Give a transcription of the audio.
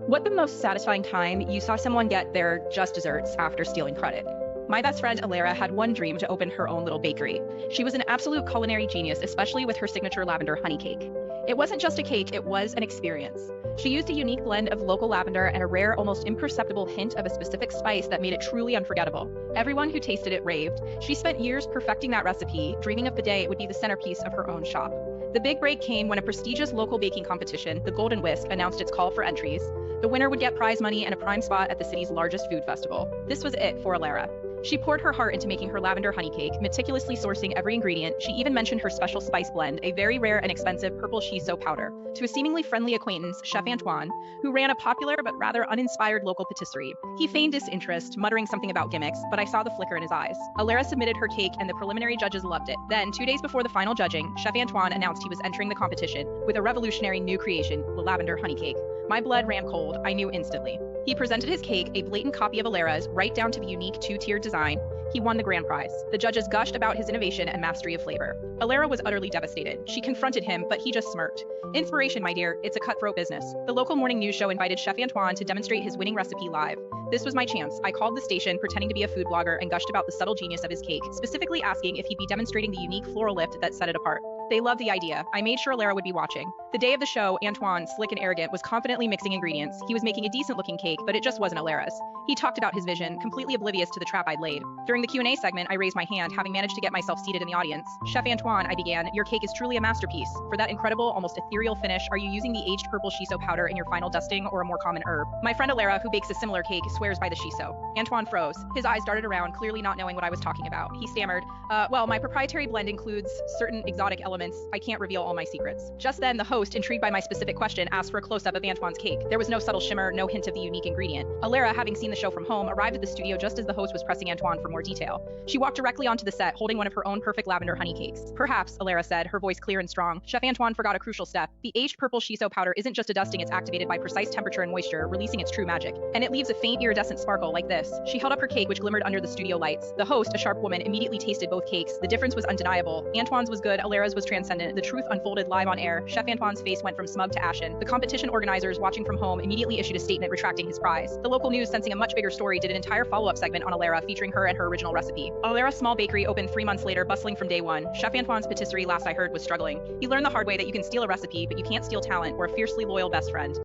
What the most satisfying time you saw someone get their just desserts after stealing credit? My best friend Alara had one dream to open her own little bakery. She was an absolute culinary genius, especially with her signature lavender honey cake. It wasn't just a cake, it was an experience. She used a unique blend of local lavender and a rare, almost imperceptible hint of a specific spice that made it truly unforgettable. Everyone who tasted it raved. She spent years perfecting that recipe, dreaming of the day it would be the centerpiece of her own shop. The big break came when a prestigious local baking competition, the Golden Whisk, announced its call for entries. The winner would get prize money and a prime spot at the city's largest food festival. This was it for Alara. She poured her heart into making her lavender honey cake, meticulously sourcing every ingredient. She even mentioned her special spice blend, a very rare and expensive purple shiso powder, to a seemingly friendly acquaintance, Chef Antoine, who ran a popular but rather uninspired local patisserie. He feigned disinterest, muttering something about gimmicks, but I saw the flicker in his eyes. Alara submitted her cake and the preliminary judges loved it. Then, 2 days before the final judging, Chef Antoine announced he was entering the competition with a revolutionary new creation, the lavender honey cake. My blood ran cold, I knew instantly. He presented his cake, a blatant copy of Alara's, right down to the unique two-tiered design. He won the grand prize. The judges gushed about his innovation and mastery of flavor. Alara was utterly devastated. She confronted him, but he just smirked. Inspiration, my dear, it's a cutthroat business. The local morning news show invited Chef Antoine to demonstrate his winning recipe live. This was my chance. I called the station, pretending to be a food blogger, and gushed about the subtle genius of his cake, specifically asking if he'd be demonstrating the unique floral lift that set it apart. They loved the idea. I made sure Alara would be watching. The day of the show, Antoine, slick and arrogant, was confidently mixing ingredients. He was making a decent-looking cake, but it just wasn't Alara's. He talked about his vision, completely oblivious to the trap I'd laid. During the Q&A segment, I raised my hand, having managed to get myself seated in the audience. Chef Antoine, I began, your cake is truly a masterpiece. For that incredible, almost ethereal finish, are you using the aged purple shiso powder in your final dusting or a more common herb? My friend Alara, who bakes a similar cake, swears by the shiso. Antoine froze. His eyes darted around, clearly not knowing what I was talking about. He stammered, well, my proprietary blend includes certain exotic elements. I can't reveal all my secrets. Just then, the host, intrigued by my specific question, asked for a close-up of Antoine's cake. There was no subtle shimmer, no hint of the unique ingredient. Alara, having seen the show from home, arrived at the studio just as the host was pressing Antoine for more detail. She walked directly onto the set, holding one of her own perfect lavender honey cakes. Perhaps, Alara said, her voice clear and strong, Chef Antoine forgot a crucial step. The aged purple shiso powder isn't just a dusting, it's activated by precise temperature and moisture, releasing its true magic. And it leaves a faint iridescent sparkle like this. She held up her cake, which glimmered under the studio lights. The host, a sharp woman, immediately tasted both cakes. The difference was undeniable. Antoine's was good, Alara's was transcendent. The truth unfolded live on air. Chef Antoine's face went from smug to ashen. The competition organizers, watching from home, immediately issued a statement retracting his prize. The local news, sensing a much bigger story, did an entire follow-up segment on Alara featuring her and her original recipe. Alara's small bakery opened 3 months later, bustling from day one. Chef Antoine's patisserie, last I heard, was struggling. He learned the hard way that you can steal a recipe, but you can't steal talent or a fiercely loyal best friend.